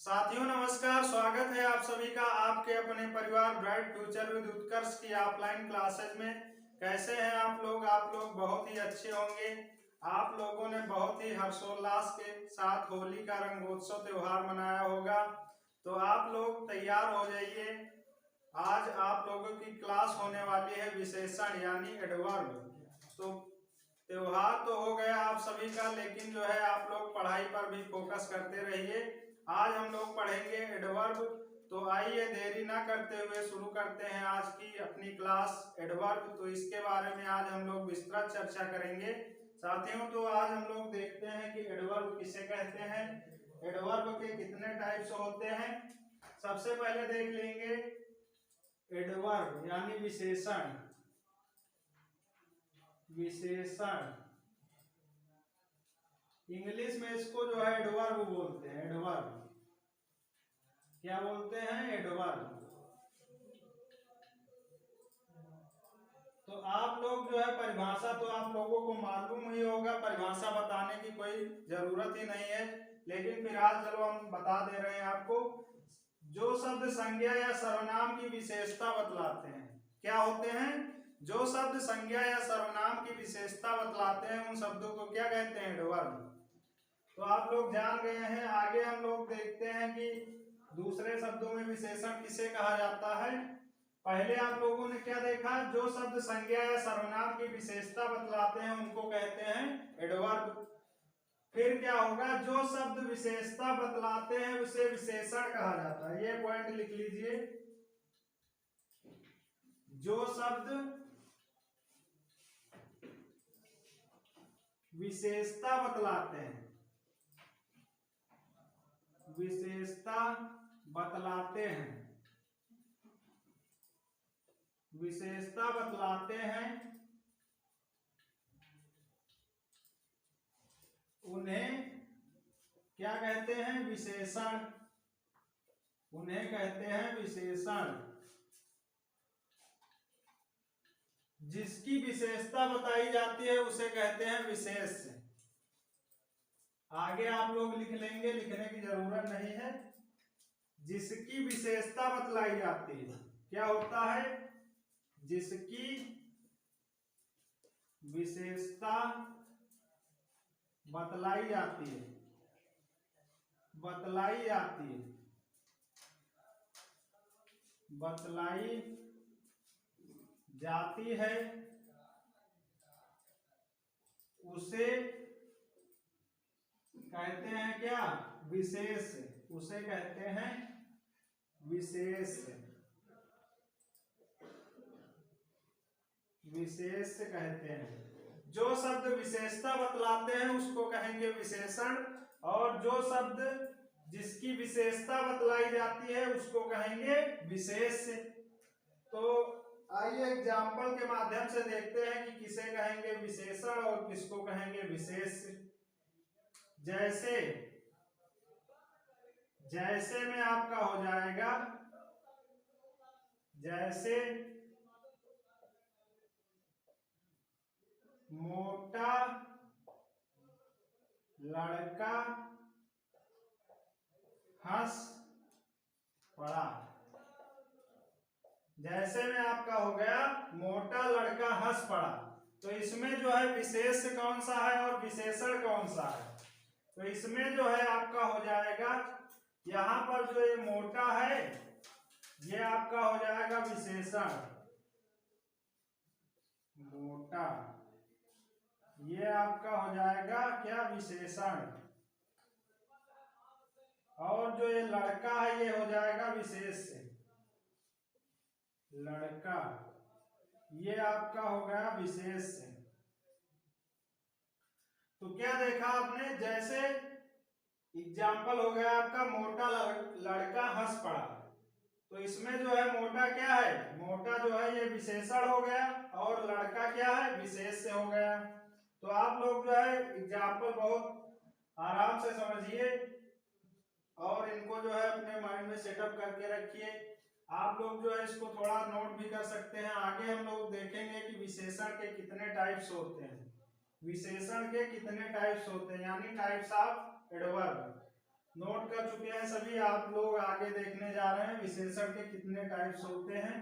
साथियों नमस्कार, स्वागत है आप सभी का आपके अपने परिवार ब्राइट फ्यूचर विद उत्कर्ष की ऑफलाइन क्लासेज में। कैसे हैं आप लोग? आप लोग बहुत ही अच्छे होंगे। आप लोगों ने बहुत ही हर्षोल्लास के साथ होली का रंगोत्सव त्योहार मनाया होगा, तो आप लोग तैयार हो जाइए। आज आप लोगों की क्लास होने वाली है विशेषण यानी एडवर्ब। तो त्योहार तो हो गया आप सभी का, लेकिन जो है आप लोग पढ़ाई पर भी फोकस करते रहिए। आज हम लोग पढ़ेंगे एडवर्ब। तो आइए देरी ना करते हुए शुरू करते हैं आज की अपनी क्लास एडवर्ब। तो इसके बारे में आज हम लोग विस्तृत चर्चा करेंगे साथियों। तो आज हम लोग देखते हैं कि एडवर्ब किसे कहते हैं, एडवर्ब के कितने टाइप्स होते हैं। सबसे पहले देख लेंगे एडवर्ब यानी विशेषण। विशेषण इंग्लिश में इसको जो है एडवर्ब बोलते हैं। एडवर्ब क्या बोलते हैं? एडवर्ब। तो आप लोग जो है परिभाषा तो आप लोगों को मालूम ही होगा, परिभाषा बताने की कोई जरूरत ही नहीं है, लेकिन फिलहाल चलो हम बता दे रहे हैं आपको। जो शब्द संज्ञा या सर्वनाम की विशेषता बतलाते हैं, क्या होते हैं? जो शब्द संज्ञा या सर्वनाम की विशेषता बतलाते हैं उन शब्दों को क्या कहते हैं? एडवर्ब। तो आप लोग जान गए हैं। आगे हम लोग देखते हैं कि दूसरे शब्दों में विशेषण किसे कहा जाता है। पहले आप लोगों ने क्या देखा? जो शब्द संज्ञा या सर्वनाम की विशेषता बतलाते हैं उनको कहते हैं एडवर्ब। फिर क्या होगा? जो शब्द विशेषता बतलाते हैं उसे विशेषण कहा जाता है। ये पॉइंट लिख लीजिए। जो शब्द विशेषता बतलाते हैं, विशेषता बतलाते हैं, विशेषता बतलाते हैं, उन्हें क्या कहते हैं? विशेषण। उन्हें कहते हैं विशेषण। जिसकी विशेषता बताई जाती है उसे कहते हैं विशेष। आगे आप लोग लिख लेंगे, लिखने की जरूरत नहीं है। जिसकी विशेषता बतलाई जाती है क्या होता है? जिसकी विशेषता बतलाई जाती है, बतलाई जाती है, बतलाई जाती है, उसे कहते हैं क्या? विशेष। उसे कहते हैं विशेष। विशेष कहते हैं। जो शब्द विशेषता बतलाते हैं उसको कहेंगे विशेषण, और जो शब्द जिसकी विशेषता बतलाई जाती है उसको कहेंगे विशेष। तो आइए एग्जाम्पल के माध्यम से देखते हैं कि किसे कहेंगे विशेषण और किसको कहेंगे विशेष। जैसे जैसे में आपका हो जाएगा जैसे मोटा लड़का हंस पड़ा। जैसे में आपका हो गया मोटा लड़का हंस पड़ा। तो इसमें जो है विशेष कौन सा है और विशेषण कौन सा है? तो इसमें जो है आपका हो जाएगा, यहां पर जो ये मोटा है ये आपका हो जाएगा विशेषण। मोटा ये आपका हो जाएगा क्या? विशेषण। और जो ये लड़का है ये हो जाएगा विशेष। लड़का ये आपका हो गया विशेष। तो क्या देखा आपने? जैसे एग्जाम्पल हो गया आपका मोटा लड़का हंस पड़ा। तो इसमें जो है मोटा क्या है? मोटा जो है ये विशेषण हो गया, और लड़का क्या है? विशेष से हो गया। तो आप लोग जो है एग्जाम्पल बहुत आराम से समझिए और इनको जो है अपने माइंड में सेटअप करके रखिए। आप लोग जो है इसको थोड़ा नोट भी कर सकते हैं। आगे हम लोग देखेंगे कि विशेषण के कितने टाइप्स होते हैं, विशेषण के कितने टाइप्स होते हैं, यानी टाइप्स ऑफ एडवर्ब। नोट कर चुके हैं सभी आप लोग। आगे देखने जा रहे हैं विशेषण के कितने टाइप्स होते हैं।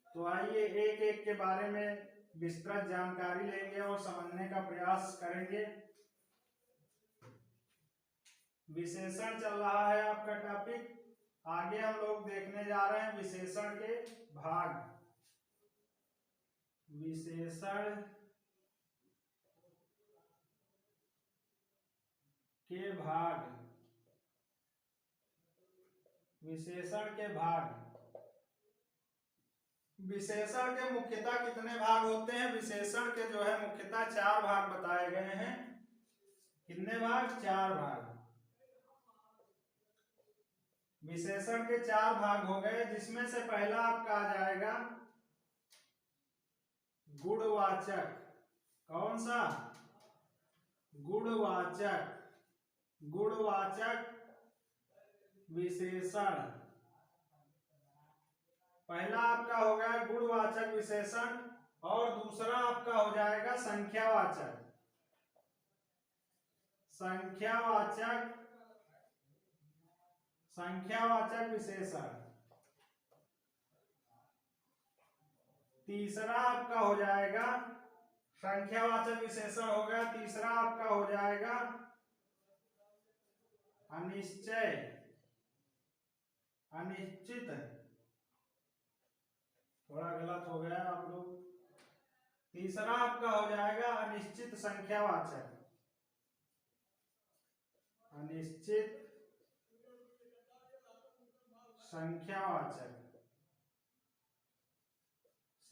तो आइए एक एक के बारे में विस्तृत जानकारी लेंगे और समझने का प्रयास करेंगे। विशेषण चल रहा है आपका टॉपिक। आगे हम लोग देखने जा रहे हैं विशेषण के भाग। विशेषण के भाग। विशेषण के भाग। विशेषण के मुख्यतः कितने भाग होते हैं? विशेषण के जो है मुख्यतः 4 भाग बताए गए हैं। कितने भाग? 4 भाग। विशेषण के 4 भाग हो गए, जिसमें से पहला आपका आ जाएगा गुणवाचक। कौन सा? गुणवाचक। गुणवाचक विशेषण पहला आपका हो गया गुणवाचक विशेषण, और दूसरा आपका हो जाएगा संख्यावाचक। संख्यावाचक संख्यावाचक विशेषण। तीसरा आपका हो जाएगा संख्यावाचक विशेषण हो गया। तीसरा आपका हो जाएगा अनिश्चय अनिश्चित। थोड़ा गलत हो गया आप लोग। तीसरा आपका हो जाएगा अनिश्चित संख्यावाचक। अनिश्चित संख्यावाचक।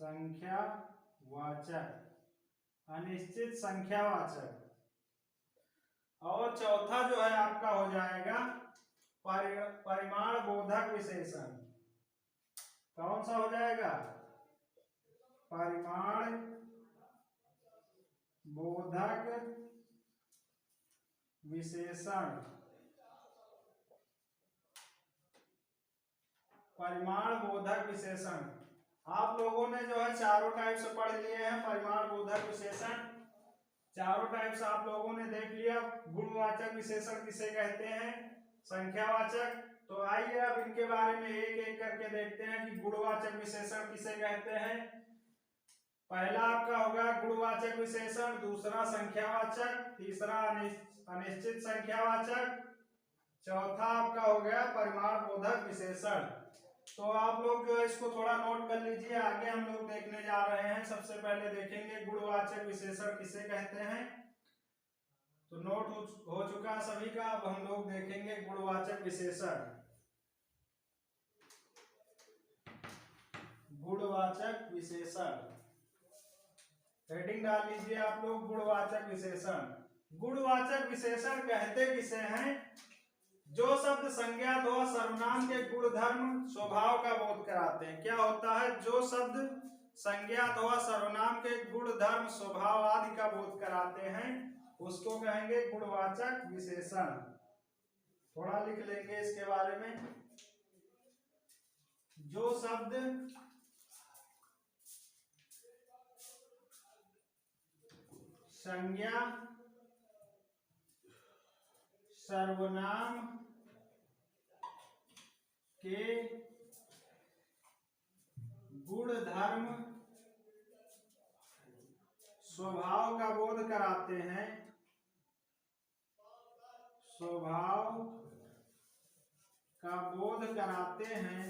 संख्यावाचक अनिश्चित संख्यावाचक। और चौथा जो है आपका हो जाएगा परिमाण बोधक विशेषण। कौन सा हो जाएगा? परिमाण बोधक विशेषण। परिमाण बोधक विशेषण आप लोगों ने जो है चारों टाइप से पढ़ लिए हैं। परिमाण बोधक विशेषण चारों टाइप्स आप लोगों ने देख लिया। गुणवाचक विशेषण किसे कहते हैं? संख्यावाचक। तो आइए अब इनके बारे में एक एक करके देखते हैं कि गुणवाचक विशेषण किसे कहते हैं। पहला आपका होगा गुणवाचक विशेषण, दूसरा संख्यावाचक, तीसरा अनिश्चित संख्यावाचक, चौथा आपका हो गया परिमाण बोधक विशेषण। तो आप लोग जो है इसको थोड़ा नोट कर लीजिए। आगे हम लोग देखने जा रहे हैं। सबसे पहले देखेंगे गुणवाचक विशेषण किसे कहते हैं। तो नोट हो चुका सभी का। अब हम लोग देखेंगे गुणवाचक विशेषण। गुणवाचक विशेषण हेडिंग डाल लीजिए आप लोग। गुणवाचक विशेषण। गुणवाचक विशेषण कहते किसे हैं? जो शब्द संज्ञात हो सर्वनाम के गुणधर्म स्वभाव का बोध कराते हैं। क्या होता है? जो शब्द संज्ञात हो सर्वनाम के गुणधर्म स्वभाव आदि का बोध कराते हैं उसको कहेंगे गुणवाचक विशेषण। थोड़ा लिख लेंगे इसके बारे में। जो शब्द संज्ञा सर्वनाम के गुणधर्म स्वभाव का बोध कराते हैं। स्वभाव का बोध कराते हैं।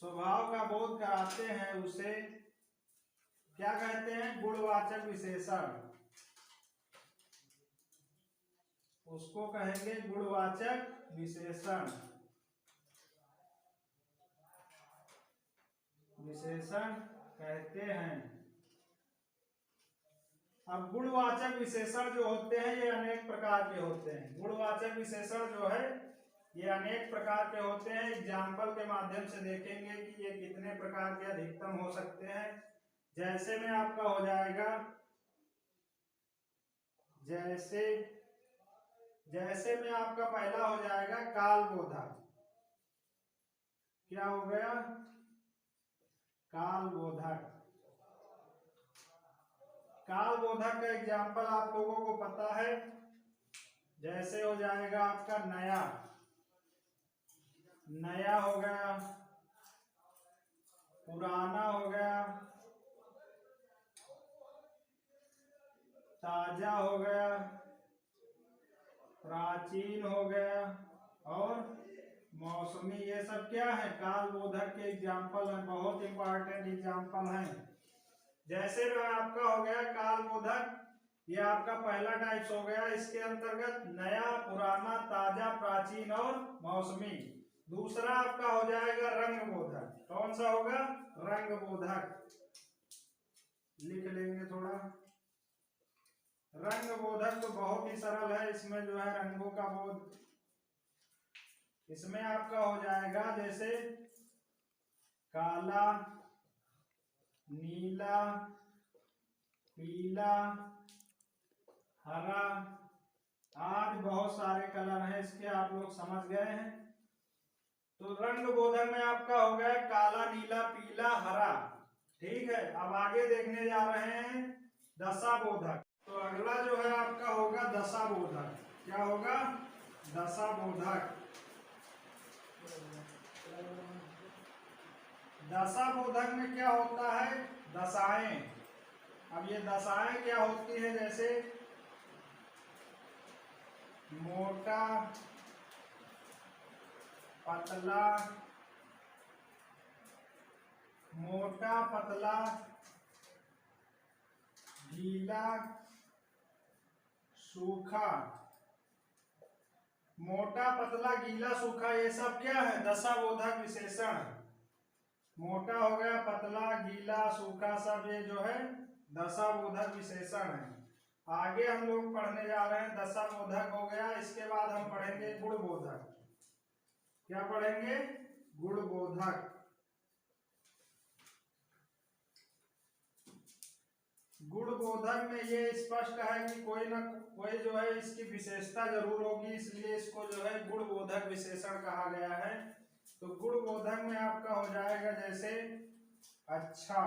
स्वभाव का बोध कराते हैं उसे क्या कहते हैं? गुणवाचक विशेषण। उसको कहेंगे गुणवाचक विशेषण। विशेषण कहते हैं। अब गुणवाचक विशेषण जो होते हैं ये अनेक प्रकार के होते हैं। गुणवाचक विशेषण जो है ये अनेक प्रकार के होते हैं। एग्जाम्पल के माध्यम से देखेंगे कि ये कितने प्रकार के अधिकतम हो सकते हैं। जैसे में आपका हो जाएगा जैसे में आपका पहला हो जाएगा कालबोधक। क्या हो गया? कालबोधक। काल बोधक का एग्जाम्पल आप लोगों को पता है, जैसे हो जाएगा आपका नया, नया हो गया, पुराना हो गया, ताजा हो गया, प्राचीन हो गया और मौसमी। ये सब क्या है, काल बोधक के एग्जाम्पल हैं, बहुत इंपॉर्टेंट एग्जाम्पल हैं। जैसे में आपका हो गया काल बोधक, ये आपका पहला टाइप्स हो गया, इसके अंतर्गत नया, पुराना, ताजा, प्राचीन और मौसमी। दूसरा आपका हो जाएगा रंग बोधक। कौन सा होगा, रंग बोधक, लिख लेंगे थोड़ा। रंग बोधक तो बहुत ही सरल है, इसमें जो है रंगों का बोध, इसमें आपका हो जाएगा जैसे काला, नीला, पीला, हरा, आज बहुत सारे कलर हैं इसके, आप लोग समझ गए हैं। तो रंग बोधक में आपका हो गया काला, नीला, पीला, हरा। ठीक है, अब आगे देखने जा रहे हैं दशा बोधक। तो अगला जो है आपका होगा दशा बोधक। क्या होगा, दशा बोधक। दशा बोधक में क्या होता है, दशाएं। अब ये दशाएं क्या होती है, जैसे मोटा, पतला, मोटा पतला, गीला, सूखा। मोटा पतला गीला सूखा, ये सब क्या है, दशा बोधक विशेषण। मोटा हो गया, पतला, गीला, सूखा, सब ये जो है दशा बोधक विशेषण है। आगे हम लोग पढ़ने जा रहे हैं, दशा बोधक हो गया, इसके बाद हम पढ़ेंगे गुण बोधक। क्या पढ़ेंगे, गुण बोधक। गुण बोधक में ये स्पष्ट है कि कोई ना कोई जो है इसकी विशेषता जरूर होगी, इसलिए इसको जो है गुण बोधक विशेषण कहा गया है। तो गुण बोधक में आपका हो जाएगा जैसे अच्छा,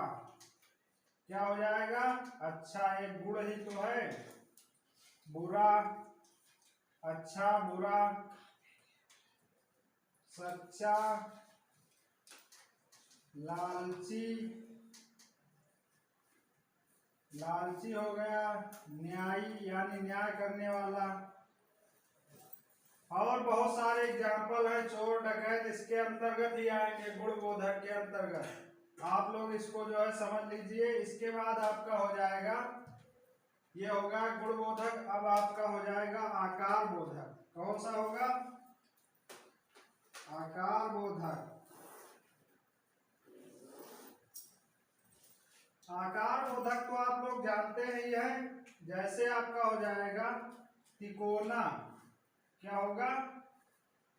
क्या हो जाएगा, अच्छा, एक गुण ही तो है। बुरा, अच्छा बुरा, सच्चा, लालची, लालची हो गया, न्यायी यानी न्याय करने वाला, और बहुत सारे एग्जाम्पल है, चोर, डकैत, इसके अंतर्गत ही आएंगे, गुण बोधक के अंतर्गत। आप लोग इसको जो है समझ लीजिए। इसके बाद आपका हो जाएगा, ये होगा गुण बोधक। अब आपका हो जाएगा आकार बोधक। कौन सा होगा, आकार बोधक। आकार बोधक तो आप लोग जानते ही हैं, जैसे आपका हो जाएगा तिकोना। क्या होगा,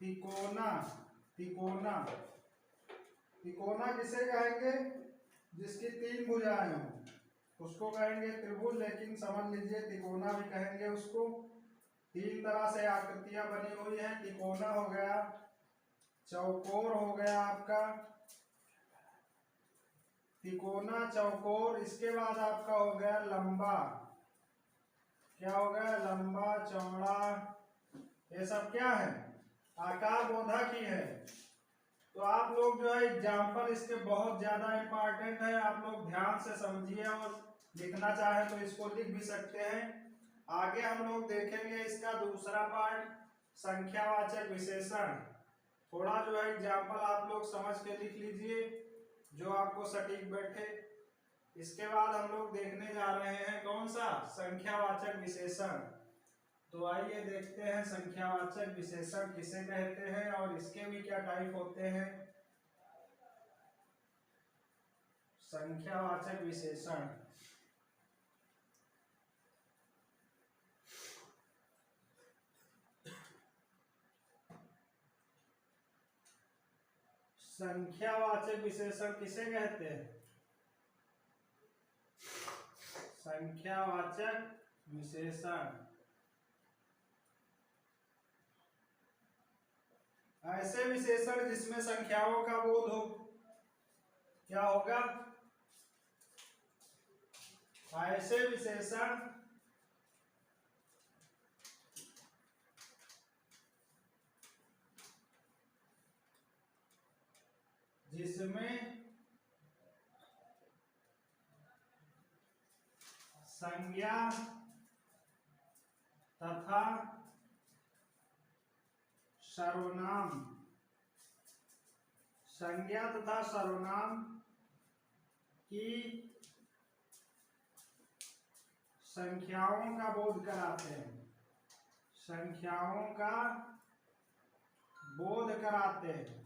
तिकोना, तिकोना। तिकोना किसे कहेंगे, जिसकी तीन भुजाएं हो उसको कहेंगे त्रिभुज, लेकिन समझ लीजिए तिकोना भी कहेंगे उसको। तीन तरह से आकृतियां बनी हुई है, तिकोना हो गया, चौकोर हो गया आपका, तिकोना, चौकोर। इसके बाद आपका हो गया लंबा। क्या हो गया, लंबा, चौड़ा, ये सब क्या है, आकार बोधक ही है। तो आप लोग जो है एग्जाम्पल इसके बहुत ज्यादा इंपॉर्टेंट है, आप लोग ध्यान से समझिए, और लिखना चाहे तो इसको लिख भी सकते हैं। आगे हम लोग देखेंगे इसका दूसरा पार्ट, संख्यावाचक विशेषण। थोड़ा जो है एग्जाम्पल आप लोग समझ के लिख लीजिए, जो आपको सटीक बैठे। इसके बाद हम लोग देखने जा रहे हैं कौन सा, संख्यावाचक विशेषण। तो आइए देखते हैं संख्यावाचक विशेषण किसे कहते हैं और इसके भी क्या टाइप होते हैं। संख्यावाचक विशेषण, संख्यावाचक विशेषण किसे कहते हैं, संख्यावाचक विशेषण ऐसे विशेषण जिसमें संख्याओं का बोध हो। क्या होगा, ऐसे विशेषण जिसमें संज्ञा तथा सर्वनाम की संख्याओं का बोध कराते हैं, संख्याओं का बोध कराते हैं।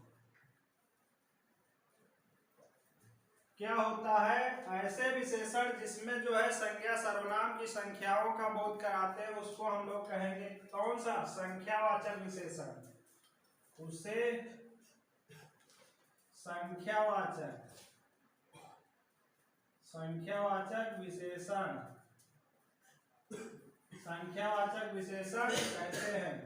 क्या होता है? ऐसे विशेषण जिसमें जो है संज्ञा सर्वनाम की संख्याओं का बोध कराते हैं उसको हम लोग कहेंगे कौन सा? संख्यावाचक विशेषण। उसे संख्यावाचक विशेषण कहते हैं।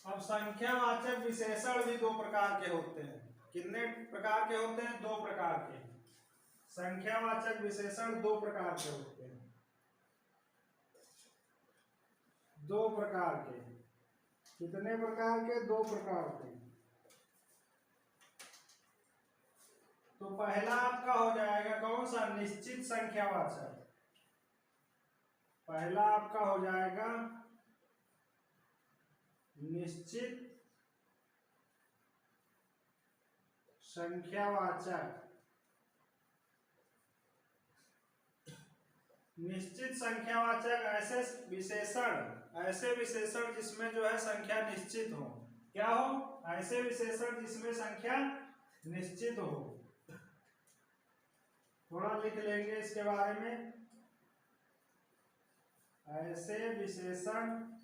अब संख्यावाचक विशेषण भी दो प्रकार के होते हैं। कितने प्रकार के होते हैं? दो प्रकार के। संख्यावाचक विशेषण दो प्रकार के होते हैं, दो प्रकार के। कितने प्रकार के? दो प्रकार के। तो पहला आपका हो जाएगा कौन सा? निश्चित संख्यावाचक। पहला आपका हो जाएगा निश्चित संख्यावाचक। निश्चित संख्यावाचक ऐसे विशेषण जिसमें जो है संख्या निश्चित हो। क्या हो? ऐसे विशेषण जिसमें संख्या निश्चित हो। थोड़ा लिख लेंगे इसके बारे में। ऐसे विशेषण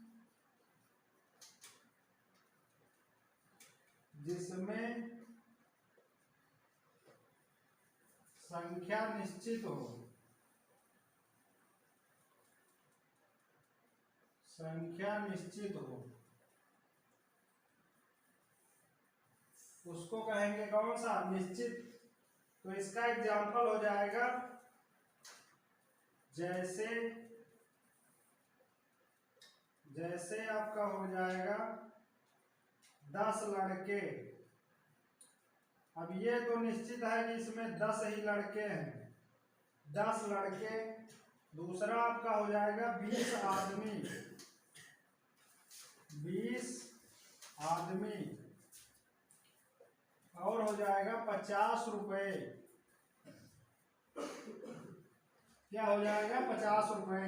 जिसमें संख्या निश्चित हो, संख्या निश्चित हो, उसको कहेंगे कौन सा? निश्चित। तो इसका एग्जाम्पल हो जाएगा जैसे आपका हो जाएगा 10 लड़के। अब ये तो निश्चित है कि इसमें 10 ही लड़के हैं, 10 लड़के। दूसरा आपका हो जाएगा 20 आदमी, 20 आदमी। और हो जाएगा 50 रुपए। क्या हो जाएगा? 50 रुपए।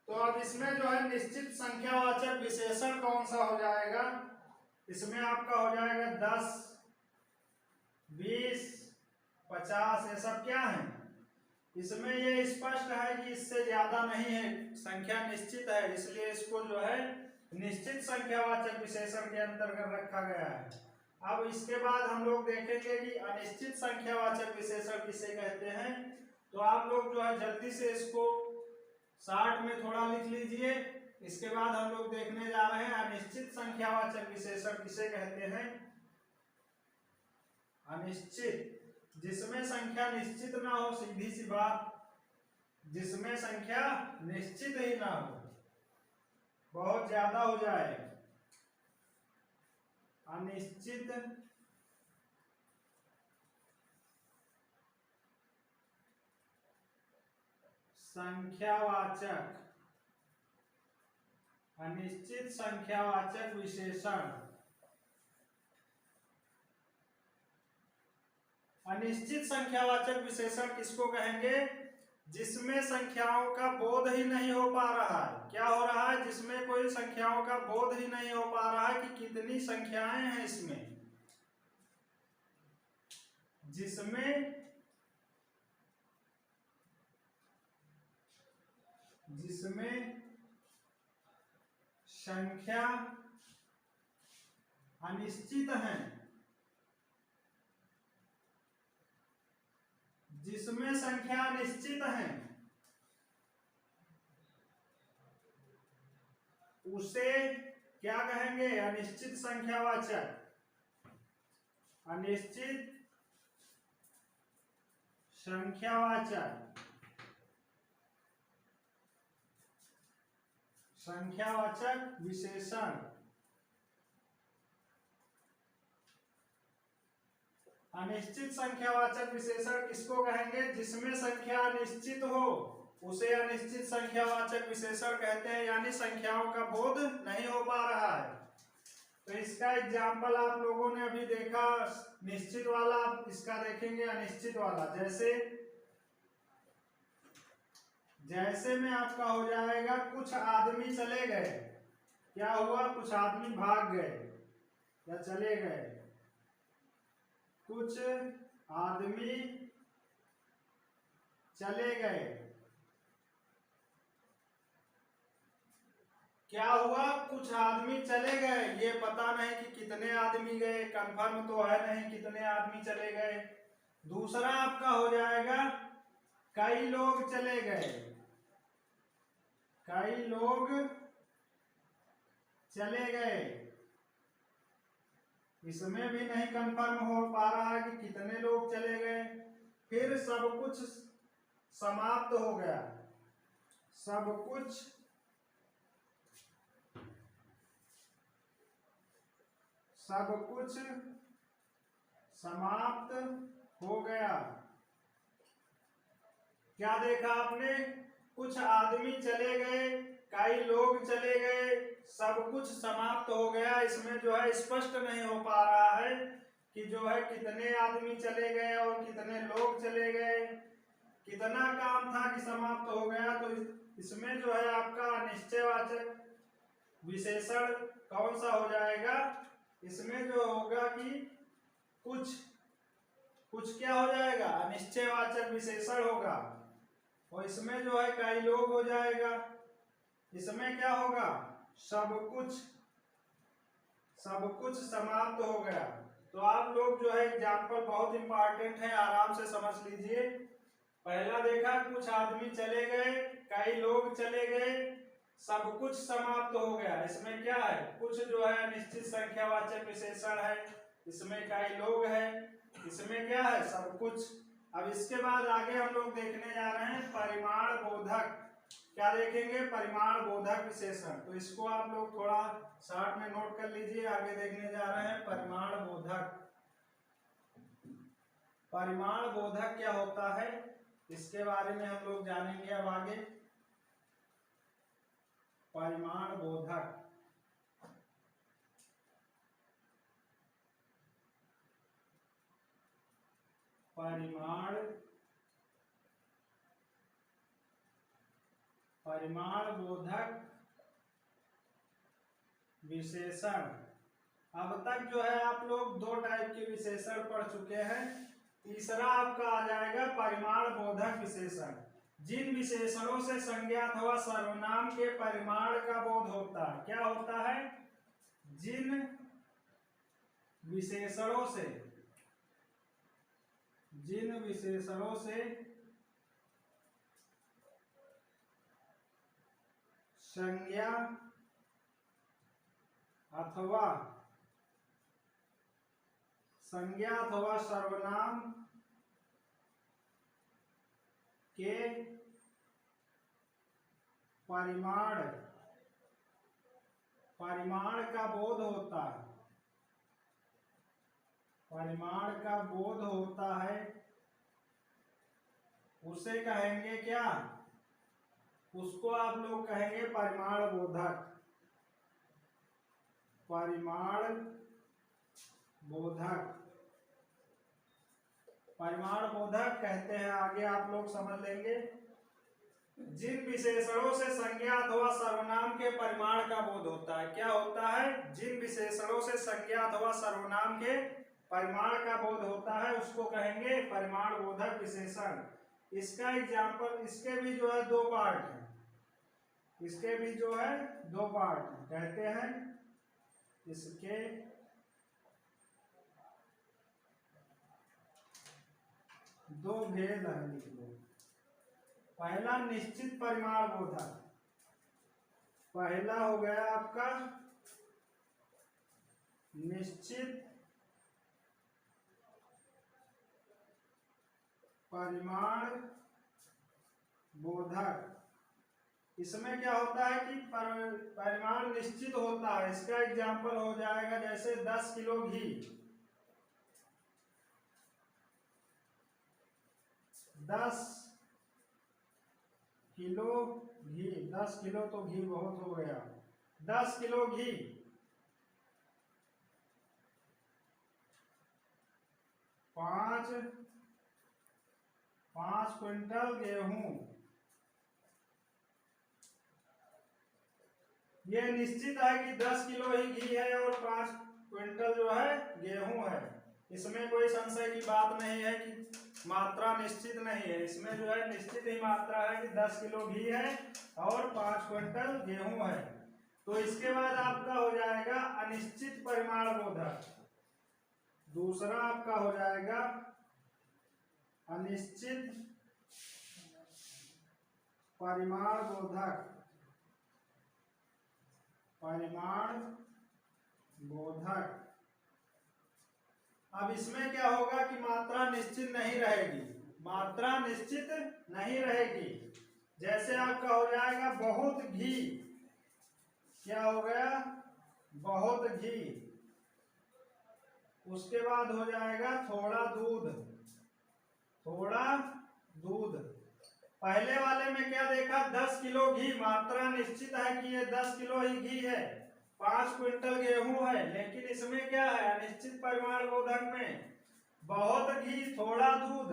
तो अब इसमें जो है निश्चित संख्यावाचक विशेषण कौन सा हो जाएगा? इसमें आपका हो जाएगा 10, 20, 50। ये सब क्या है? इसमें ये स्पष्ट है कि इससे ज्यादा नहीं है, संख्या निश्चित है, इसलिए इसको जो है निश्चित संख्यावाचक विशेषण के अंतर्गत रखा गया है। अब इसके बाद हम लोग देखेंगे कि अनिश्चित संख्यावाचक विशेषण किसे कहते हैं। तो आप लोग जो है जल्दी से इसको शार्ट में थोड़ा लिख लीजिए। इसके बाद हम लोग देखने जा रहे हैं अनिश्चित संख्यावाचक विशेषण किसे कहते हैं। अनिश्चित जिसमें संख्या निश्चित ना हो, सीधी सी बात, जिसमें संख्या निश्चित ही ना हो, बहुत ज्यादा हो जाए। अनिश्चित संख्यावाचक, अनिश्चित संख्यावाचक विशेषण। अनिश्चित संख्यावाचक विशेषण किसको कहेंगे? जिसमें संख्याओं का बोध ही नहीं हो पा रहा है। क्या हो रहा है? जिसमें कोई संख्याओं का बोध ही नहीं हो पा रहा है कि कितनी संख्याएं हैं इसमें। जिसमें संख्या अनिश्चित है, जिसमें संख्या निश्चित है, उसे क्या कहेंगे? अनिश्चित संख्यावाचक। अनिश्चित संख्यावाचक विशेषण। अनिश्चित संख्यावाचक विशेषण किसको कहेंगे? जिसमें संख्या निश्चित हो उसे अनिश्चित संख्यावाचक विशेषण कहते हैं, यानी संख्याओं का बोध नहीं हो पा रहा है। तो इसका एग्जाम्पल आप लोगों ने अभी देखा निश्चित वाला, इसका देखेंगे अनिश्चित वाला। जैसे में आपका हो जाएगा कुछ आदमी चले गए। क्या हुआ? कुछ आदमी भाग गए या चले गए। कुछ आदमी चले गए। क्या हुआ? कुछ आदमी चले गए। ये पता नहीं कि कितने आदमी गए, कंफर्म तो है नहीं कितने आदमी चले गए। दूसरा आपका हो जाएगा कई लोग चले गए। कई लोग चले गए। इसमें भी नहीं कंफर्म हो पा रहा कि कितने लोग चले गए। फिर सब कुछ समाप्त हो गया। सब कुछ समाप्त हो गया। क्या देखा आपने? कुछ आदमी चले गए, कई लोग चले गए, सब कुछ समाप्त हो गया। इसमें जो है स्पष्ट नहीं हो पा रहा है कि जो है कितने आदमी चले गए और कितने लोग चले गए, कितना काम था कि समाप्त हो गया। तो इसमें जो है आपका निश्चयवाचक विशेषण कौन सा हो जाएगा? इसमें जो होगा कि कुछ क्या हो जाएगा? अनिश्चयवाचक विशेषण होगा। और इसमें जो है कई लोग हो जाएगा। इसमें क्या होगा? सब कुछ समाप्त हो गया। तो आप लोग जो है एग्जाम्पल बहुत इंपॉर्टेंट है, आराम से समझ लीजिए। पहला देखा कुछ आदमी चले गए, कई लोग चले गए, सब कुछ समाप्त हो गया। इसमें क्या है? कुछ जो है निश्चित संख्यावाचक विशेषण है, इसमें कई लोग हैं, इसमें क्या है? सब कुछ। अब इसके बाद आगे हम लोग देखने जा रहे हैं परिमाण बोधक। क्या देखेंगे? परिमाण बोधक विशेषण। तो इसको आप लोग थोड़ा शॉर्ट में नोट कर लीजिए। आगे देखने जा रहे हैं परिमाण बोधक। परिमाण बोधक क्या होता है इसके बारे में हम लोग जानेंगे अब आगे। परिमाण बोधक परिमाण बोधक विशेषण। अब तक जो है आप लोग दो टाइप के विशेषण पढ़ चुके हैं। तीसरा आपका आ जाएगा परिमाण बोधक विशेषण। जिन विशेषणों से संज्ञा अथवा सर्वनाम के परिमाण का बोध होता है। क्या होता है? जिन विशेषणों से संज्ञा अथवा सर्वनाम के परिमाण का बोध होता है, उसे कहेंगे क्या? उसको आप लोग कहेंगे परिमाण बोधक। परिमाण बोधक कहते हैं, आगे आप लोग समझ लेंगे। जिन विशेषणों से संज्ञा अथवा सर्वनाम के परिमाण का बोध होता है। क्या होता है? जिन विशेषणों से संज्ञा अथवा सर्वनाम के परिमाण का बोध होता है उसको कहेंगे परिमाण बोधक विशेषण। इसका एग्जाम्पल, इसके भी जो है दो पार्ट है। कहते हैं इसके दो भेद हैं। लिख लो। पहला निश्चित परिमाण बोधक। पहला हो गया आपका निश्चित परिमाण बोधक। इसमें क्या होता है कि परिमाण निश्चित होता है। इसका एग्जाम्पल हो जाएगा जैसे 10 किलो घी, 10 किलो घी, 10 किलो तो घी बहुत हो गया, 10 किलो घी 5 क्विंटल गेहूं। ये निश्चित है कि 10 किलो ही घी है और 5 क्विंटल जो है गेहूं है। इसमें कोई संशय की बात नहीं है कि मात्रा निश्चित नहीं है। इसमें जो है निश्चित ही मात्रा है कि 10 किलो घी है और 5 क्विंटल गेहूं है। तो इसके बाद आपका हो जाएगा अनिश्चित परिमाण बोधक। दूसरा आपका हो जाएगा अनिश्चित परिमाण बोधक। परिमाण बोधक। अब इसमें क्या होगा कि मात्रा निश्चित नहीं रहेगी, मात्रा निश्चित नहीं रहेगी। जैसे आपका हो जाएगा बहुत घी, क्या हो गया, बहुत घी। उसके बाद हो जाएगा थोड़ा दूध, थोड़ा दूध। पहले वाले में क्या देखा, 10 किलो घी, मात्रा निश्चित है कि ये 10 किलो ही घी है, 5 क्विंटल गेहूं है। लेकिन इसमें क्या है, अनिश्चित परिमाण बोधक में बहुत घी थोड़ा दूध।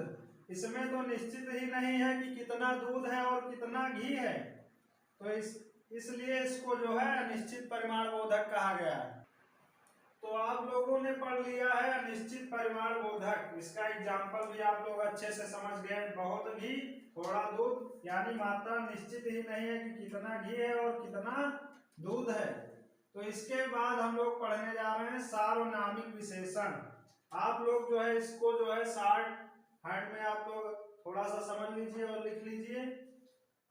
इसमें तो निश्चित ही नहीं है कि कितना दूध है और कितना घी है, तो इसलिए इसको जो है अनिश्चित परिमाण बोधक कहा गया है। तो आप लोगों ने पढ़ लिया है अनिश्चित परिमाण बोधक। इसका एग्जाम्पल भी आप लोग अच्छे से समझ गए। बहुत घी थोड़ा दूध, यानी मात्रा निश्चित ही नहीं है कि कितना घी है और कितना दूध है। तो इसके बाद हम लोग पढ़ने जा रहे हैं सार्वनामिक विशेषण। आप लोग जो है इसको जो है शार्ट हैंड में आप लोग थोड़ा सा समझ लीजिए और लिख लीजिए।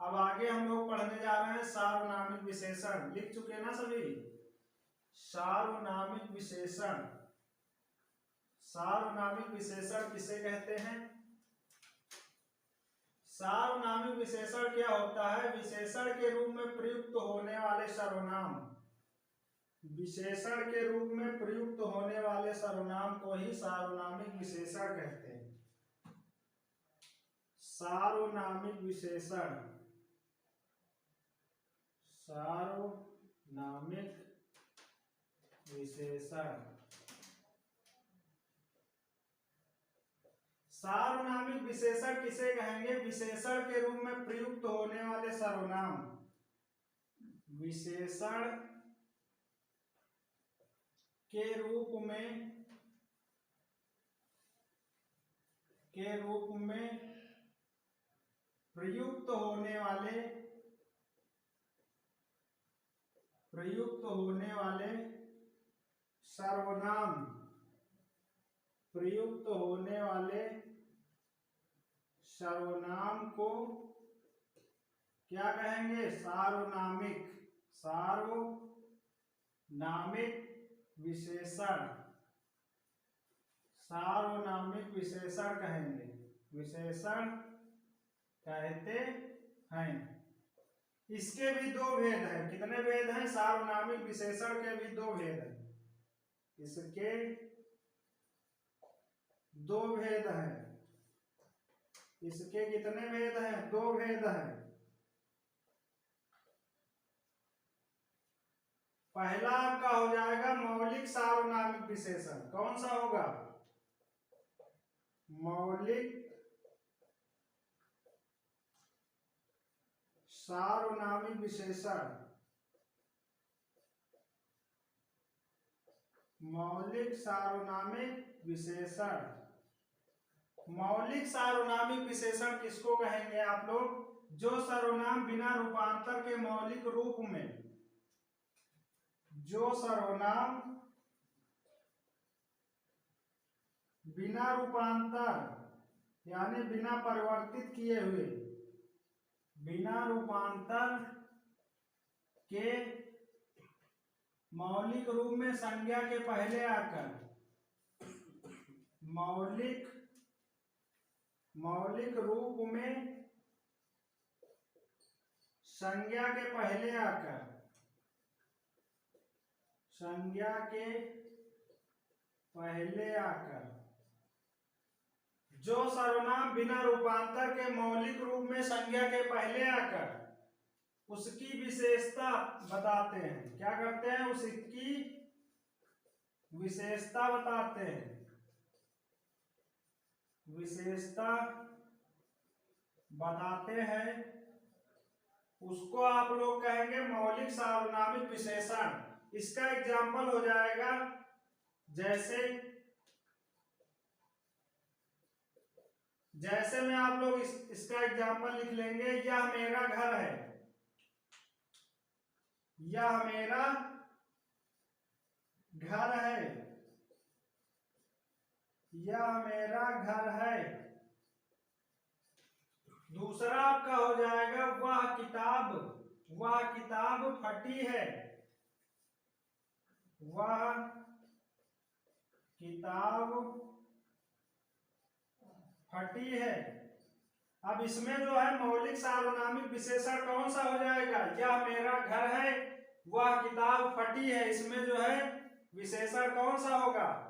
अब आगे हम लोग पढ़ने जा रहे हैं सार्वनामिक विशेषण। लिख चुके ना सभी? सार्वनामिक विशेषण। सार्वनामिक विशेषण किसे कहते हैं? सार्वनामिक विशेषण क्या होता है? विशेषण के रूप में प्रयुक्त होने वाले सर्वनाम, विशेषण के रूप में प्रयुक्त होने वाले सर्वनाम को ही सार्वनामिक विशेषण कहते हैं। सार्वनामिक विशेषण, सार्वनामिक विशेषण। सार्वनामिक विशेषण किसे कहेंगे? विशेषण के रूप में प्रयुक्त होने वाले सर्वनाम, विशेषण के रूप में प्रयुक्त होने वाले सर्वनाम, प्रयुक्त होने वाले सर्वनाम को क्या कहेंगे? सार्वनामिक, सार्वनामिक विशेषण, सार्वनामिक विशेषण कहेंगे, विशेषण कहते हैं। इसके भी दो भेद हैं। कितने भेद हैं? सार्वनामिक विशेषण के भी दो भेद हैं। इसके दो भेद हैं। इसके कितने भेद हैं? दो भेद हैं। पहला आपका हो जाएगा मौलिक सार्वनामिक विशेषण। कौन सा होगा? मौलिक सार्वनामिक विशेषण। मौलिक सार्वनामिक विशेषण। मौलिक सार्वनामिक विशेषण किसको कहेंगे आप लोग? जो सर्वनाम बिना रूपांतर के मौलिक रूप में, जो सर्वनाम बिना रूपांतर यानी बिना परिवर्तित किए हुए, बिना रूपांतर के मौलिक रूप में संज्ञा के पहले आकर मौलिक रूप में संज्ञा के पहले आकर, संज्ञा के पहले आकर जो सर्वनाम बिना रूपांतर के मौलिक रूप में संज्ञा के पहले आकर उसकी विशेषता बताते हैं। क्या करते हैं? उसकी विशेषता बताते हैं। विशेषता बताते हैं उसको आप लोग कहेंगे मौलिक सार्वनामिक विशेषण। इसका एग्जाम्पल हो जाएगा जैसे में आप लोग इसका एग्जाम्पल लिख लेंगे, यह मेरा घर है, यह मेरा घर है, यह मेरा घर है। दूसरा आपका हो जाएगा वह किताब फटी है, वह किताब फटी है। अब इसमें जो है मौलिक सार्वनामिक विशेषण कौन सा हो जाएगा? यह मेरा घर है, वह किताब फटी है। इसमें जो है विशेषण कौन सा होगा?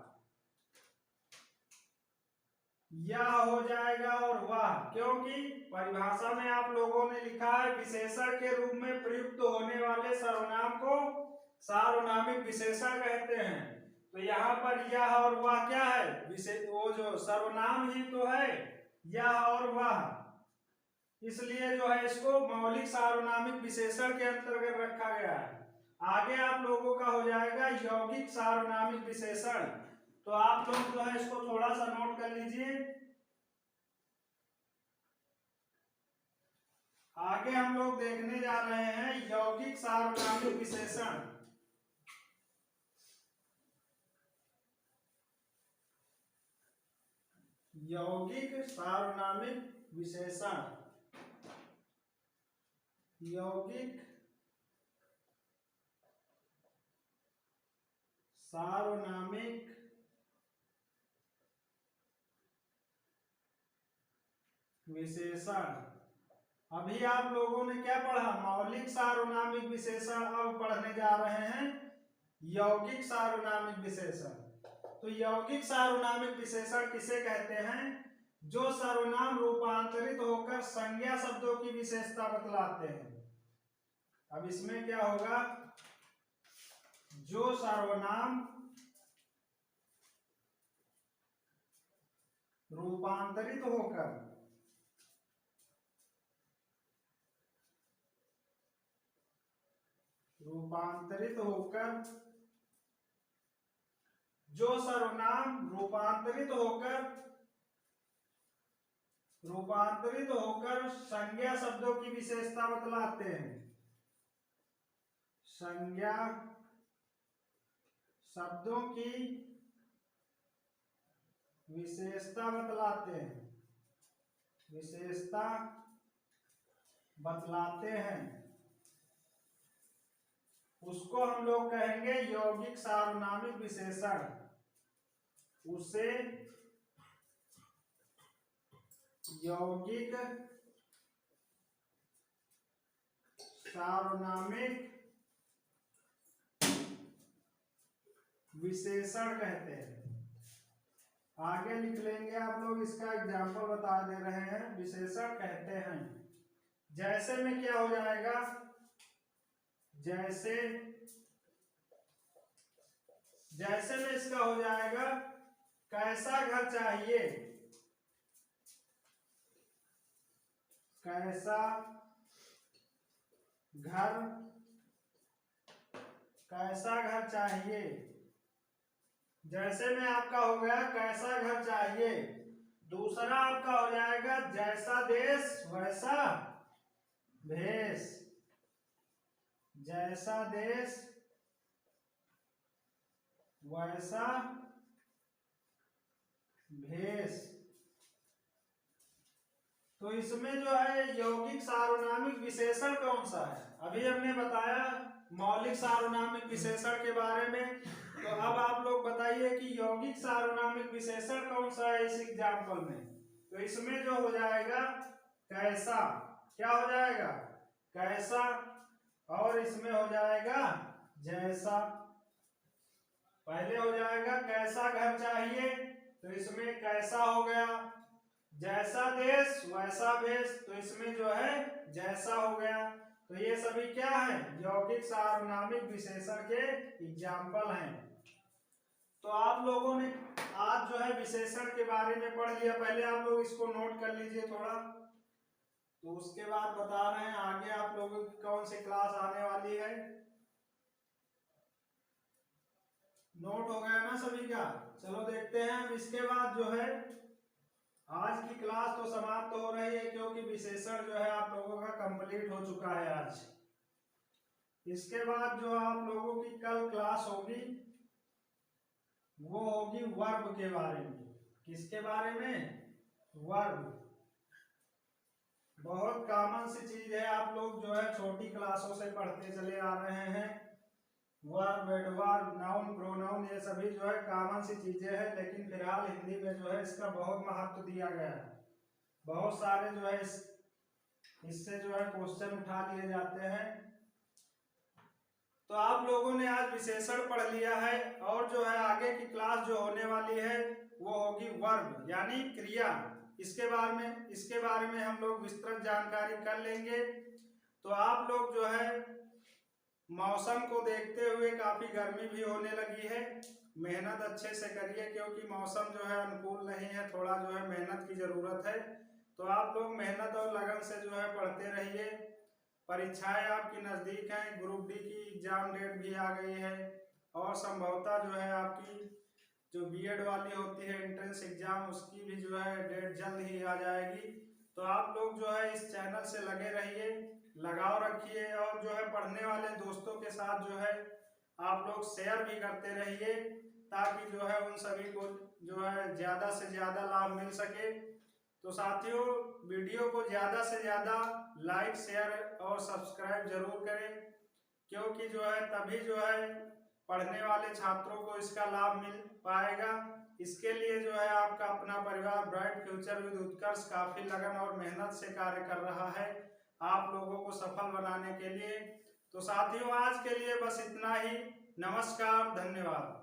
यह हो जाएगा और वह, क्योंकि परिभाषा में आप लोगों ने लिखा है विशेषण के रूप में प्रयुक्त होने वाले सर्वनाम को सार्वनामिक विशेषण कहते हैं। तो यहाँ पर यह और वह क्या है? वो जो सर्वनाम ही तो है, यह और वह, इसलिए जो है इसको मौलिक सार्वनामिक विशेषण के अंतर्गत रखा गया है। आगे आप लोगों का हो जाएगा यौगिक सार्वनामिक विशेषण। तो आप लोग जो है इसको थोड़ा सा नोट कर लीजिए। आगे हम लोग देखने जा रहे हैं यौगिक सार्वनामिक विशेषण। यौगिक सार्वनामिक विशेषण, यौगिक सार्वनामिक विशेषण। अभी आप लोगों ने क्या पढ़ा? मौलिक सार्वनामिक विशेषण। अब पढ़ने जा रहे हैं यौगिक सार्वनामिक विशेषण। तो यौगिक सार्वनामिक विशेषण किसे कहते हैं? जो सर्वनाम रूपांतरित होकर संज्ञा शब्दों की विशेषता बतलाते हैं। अब इसमें क्या होगा? जो सर्वनाम रूपांतरित होकर जो सर्वनाम रूपांतरित होकर संज्ञा शब्दों की विशेषता बतलाते हैं। संज्ञा शब्दों की विशेषता बतलाते हैं, उसको हम लोग कहेंगे यौगिक सार्वनामिक विशेषण। उसे यौगिक सार्वनामिक विशेषण कहते हैं। आगे लिख लेंगे आप लोग, इसका एग्जाम्पल बता दे रहे हैं। विशेषण कहते हैं, जैसे में क्या हो जाएगा? जैसे में इसका हो जाएगा कैसा घर चाहिए, कैसा घर चाहिए। जैसे में आपका हो गया कैसा घर चाहिए। दूसरा आपका हो जाएगा जैसा देश वैसा भेष, जैसा देश वैसा भेष। तो इसमें जो है यौगिक सार्वनामिक विशेषण कौन सा है? अभी हमने बताया मौलिक सार्वनामिक विशेषण के बारे में। तो अब आप लोग बताइए कि यौगिक सार्वनामिक विशेषण कौन सा है इस एग्जाम्पल में? तो इसमें जो हो जाएगा कैसा, क्या हो जाएगा कैसा, और इसमें हो जाएगा जैसा। पहले हो जाएगा कैसा घर चाहिए, तो इसमें कैसा हो गया, जैसा देश वैसा भेष, तो इसमें जो है जैसा हो गया। तो ये सभी क्या है, यौगिक सार्वनामिक विशेषण के एग्जाम्पल हैं। तो आप लोगों ने आज जो है विशेषण के बारे में पढ़ लिया, पहले आप लोग इसको नोट कर लीजिए थोड़ा, तो उसके बाद बता रहे हैं आगे आप लोगों की कौन सी क्लास आने वाली है। नोट हो गया ना सभी का। चलो देखते हैं अब इसके बाद जो है आज की क्लास तो समाप्त हो रही है, क्योंकि विशेषण जो है आप लोगों का कंप्लीट हो चुका है आज। इसके बाद जो आप लोगों की कल क्लास होगी वो होगी वर्ब के बारे में। किसके बारे में, वर्ब। बहुत कॉमन सी चीज है, आप लोग जो है छोटी क्लासों से पढ़ते चले आ रहे हैं। वर्ब, एडवर्ब, नाउन, प्रोनाउन, ये सभी जो है कॉमन सी चीजें हैं, लेकिन फिलहाल हिंदी में जो है इसका बहुत महत्व दिया गया है। बहुत सारे जो है इससे जो है क्वेश्चन उठा लिए जाते हैं। तो आप लोगों ने आज विशेषण पढ़ लिया है, और जो है आगे की क्लास जो होने वाली है वो होगी वर्ब यानी क्रिया। इसके बारे में हम लोग विस्तृत जानकारी कर लेंगे। तो आप लोग जो है मौसम को देखते हुए, काफी गर्मी भी होने लगी है, मेहनत अच्छे से करिए, क्योंकि मौसम जो है अनुकूल नहीं है, थोड़ा जो है मेहनत की जरूरत है। तो आप लोग मेहनत और लगन से जो है पढ़ते रहिए। परीक्षाएं आपकी नज़दीक हैं, ग्रुप डी की एग्जाम डेट भी आ गई है, और संभवतः जो है आपकी जो बीएड वाली होती है एंट्रेंस एग्जाम, उसकी भी जो है डेट जल्द ही आ जाएगी। तो आप लोग जो है इस चैनल से लगे रहिए, लगाव रखिए, और जो है पढ़ने वाले दोस्तों के साथ जो है आप लोग शेयर भी करते रहिए, ताकि जो है उन सभी को जो है ज़्यादा से ज़्यादा लाभ मिल सके। तो साथियों, वीडियो को ज़्यादा से ज़्यादा लाइक, शेयर और सब्सक्राइब जरूर करें, क्योंकि जो है तभी जो है पढ़ने वाले छात्रों को इसका लाभ मिल पाएगा। इसके लिए जो है आपका अपना परिवार ब्राइट फ्यूचर विद उत्कर्ष काफ़ी लगन और मेहनत से कार्य कर रहा है आप लोगों को सफल बनाने के लिए। तो साथियों, आज के लिए बस इतना ही। नमस्कार, धन्यवाद।